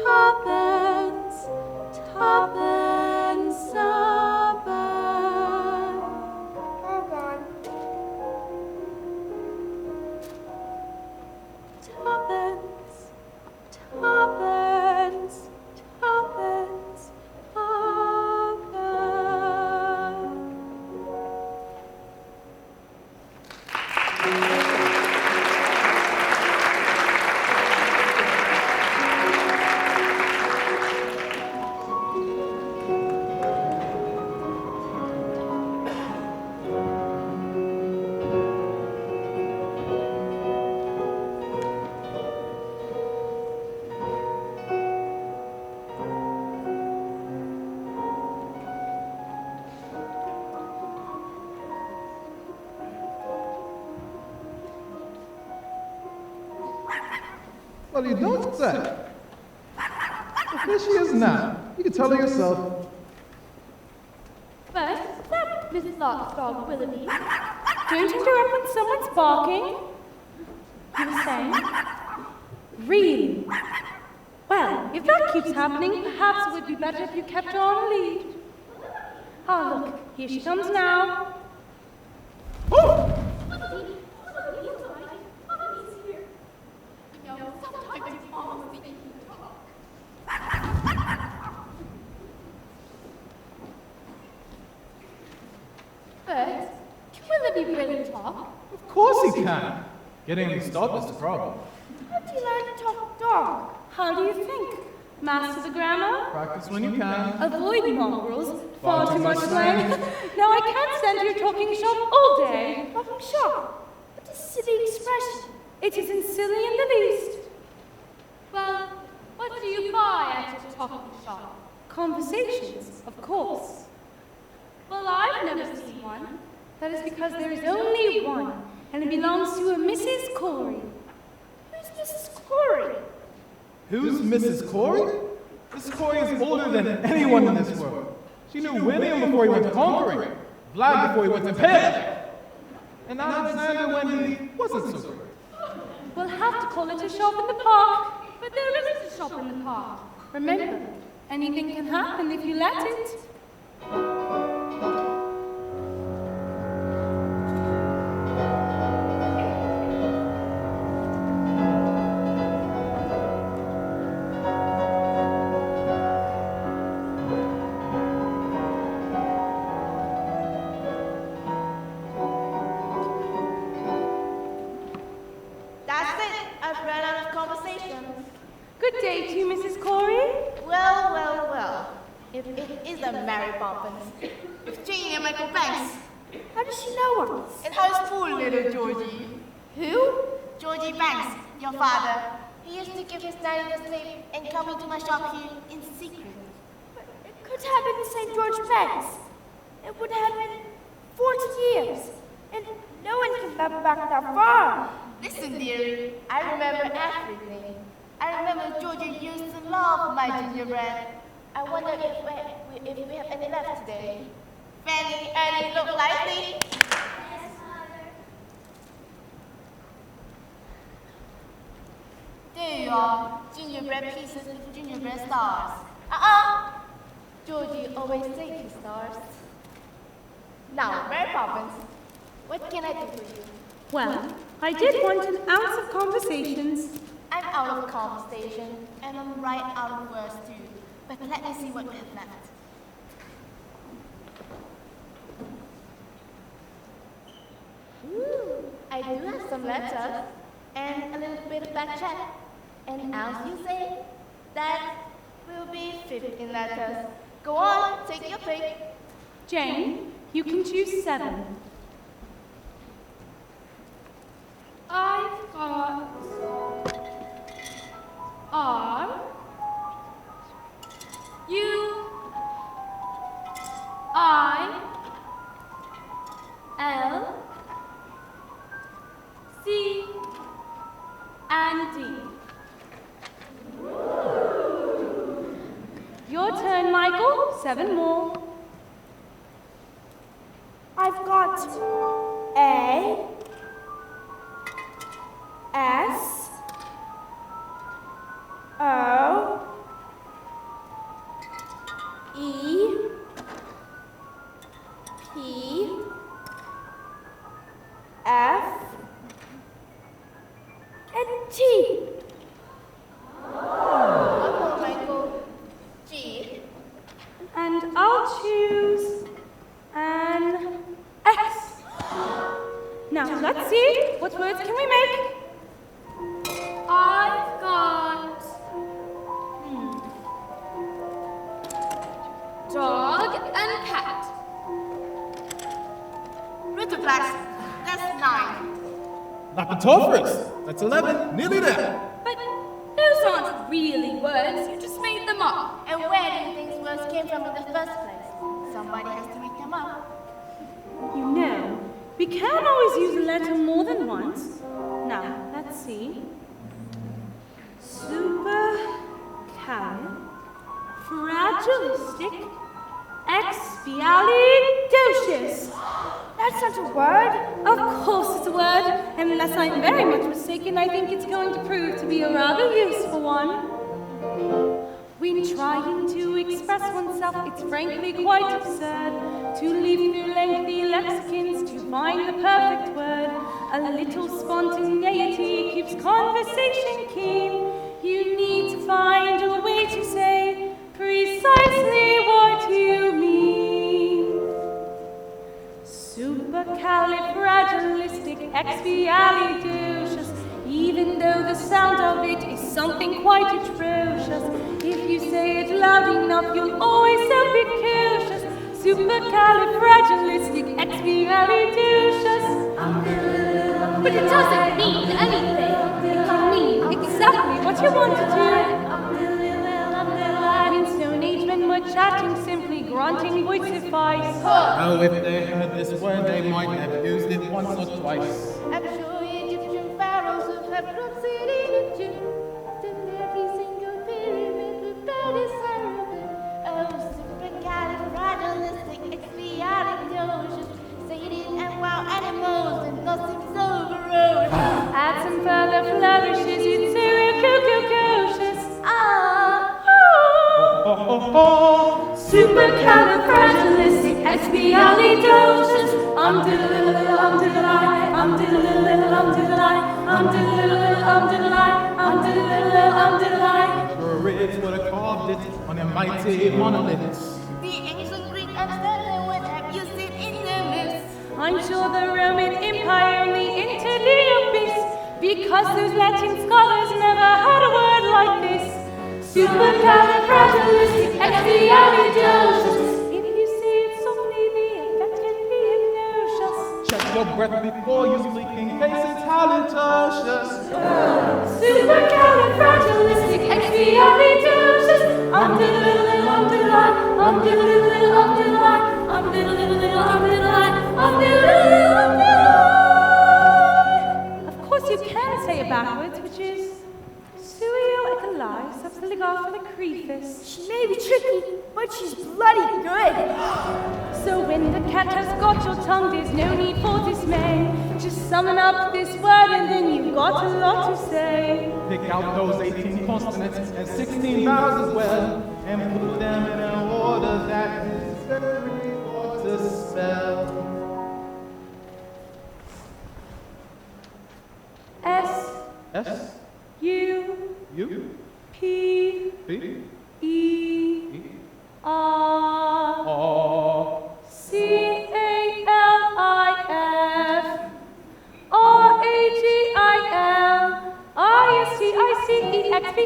tuppence, tuppence a bag. All gone. Tuppence, tuppence, tuppence a bag. Well, you don't say. Well, here she is now. You can tell her yourself. First, that Mrs. Lark's dog, Willoughby. Don't interrupt when someone's barking. You were saying? Really? Well, if that keeps happening, perhaps it would be better if you kept her on a lead. Ah, look, here she comes now. First, can Willoughby really talk? Of course he can. Getting him to stop is the problem. How do you learn to talk dog? How do you think? Master the grammar? Practice when you can. Avoid mongrels. Far too much slang. No, I can't stand your talking shop all day. Talking shop? What a silly expression. It isn't silly in the least. Well, what do you buy at a talking shop? Conversations, of course. Well, I've never seen one. That is because there is only one, and it belongs to a Mrs. Corey. Who's Mrs. Corey? Who's Mrs. Corey? Mrs. Corey is older than anyone in this world. She knew William before he went to conquering, Vlad before he went to Penn, and Alexander when he wasn't so great. we'll have to call it a shop in the park. But there isn't a shop in the park. Remember, anything can happen if you let it. That's it. I've run out of conversation. Good day to you, Mrs. Corey. Well, well, well. If it isn't Mary Poppins, it's Jane and Michael Banks. How does she know us? And how's poor little Georgie? Who? Georgie Banks, your father. He used to give his daddy the safe and come into my shop here in secret. But it could have been the St. George Banks. It would have been 40 years. And no one can map back that far. Listen, dear, I remember everything. I remember Georgie used to love my gingerbread. I wonder if we have any left today. Fanny, Annie, look lively. Yes, Mother. There you are, gingerbread pieces with gingerbread stars. Georgie always takes his stars. Now, Mary Poppins, what can I do for you? Well, I did want an ounce of conversations. I'm out of conversation, and I'm right out of words too. But let me see what we have left. Ooh, I do have some letters, and a little bit of back check. And as you say, that will be 15 letters. Go on, take your pick. Jane, you can choose 7. I've got R U I L C and D. Your turn, Michael. 7 more. I've got A, S, O, E, P, F, and T. One more, Michael. G. And I'll choose an X. Now, let's see. What words can we make? I've got dog and cat. Ritterplatz, that's 9. Lapitophorus, that's 11. Nearly there. But those aren't really words, you just made them up. And where do you think these words came from in the first place? Somebody has to make them up. You know, we can always use a letter more than once. Now, let's see. Supercalifragilistic expialidocious. That's not a word. Of course it's a word, and unless I'm very much mistaken, I think it's going to prove to be a rather useful one. When trying to express oneself, it's frankly quite absurd to leaf through lengthy lexicons to find the perfect word. A little spontaneity keeps conversation keen. You need to find a way to say precisely what you mean. Supercalifragilisticexpialidocious. Even though the sound of it is something quite atrocious, if you say it loud enough, you'll always sound precocious. Supercalifragilisticexpialidocious. But it doesn't mean anything. It can mean exactly what you want it to. In Stone Age, men were chatting, simply grunting would suffice. Oh, if they heard this word, they might have used it once or twice. I'm sure Egyptian pharaohs would have proceeded into every single pyramid with Betty's hieroglyph. Oh, supercalifragilisticexpialidocious. Say it and wow animals and nothing so ferocious. Add some further the flourishes, you'd say we're cuckoo-cuckoo-cious. Supercalifragilisticexpialidocious. Diddle-diddle, diddle-I, diddle-diddle, diddle-I, diddle-diddle, diddle-I, diddle-diddle, diddle-I. Druids would have carved it on their mighty monoliths. The ancient Greek and Latin would have used it in their myths. I'm sure the Roman Empire only entered the abyss because those Latin scholars never had a word like this. Supercalifragilisticexpialidocious. If you say it softly, the effect can be obnoxious. Check your breath before you speak in case it's halitosis. Supercalifragilisticexpialidocious. Of course you can say it backwards, which is Suio-ekalai, subsiligar-philicrithis. She may be tricky, but she's bloody good. So when the cat has got your tongue, there's no need for dismay. Just summon up this word and then you've got a lot to say. Pick out those 18 consonants and 16 vowels as well, and put them in an order that is very hard to spell. S S U U P P E E R R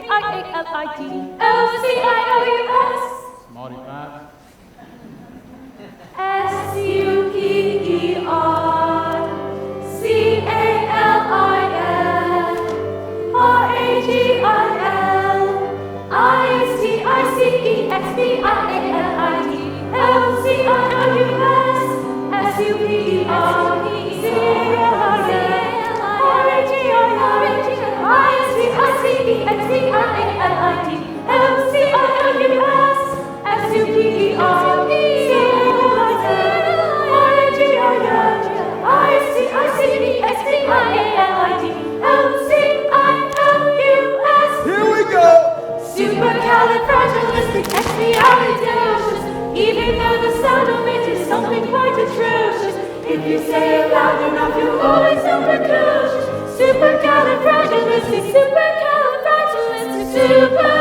CALIF RAGIL ISTICEXPIALID LCIOUS Smarty Pants. SUPER Here we go! Supercalifragilisticexpialidocious. Even though the sound of it is something quite atrocious, if you say it loud enough, you'll always sound precocious. Supercalifragilistic, supercalifragilistic, super.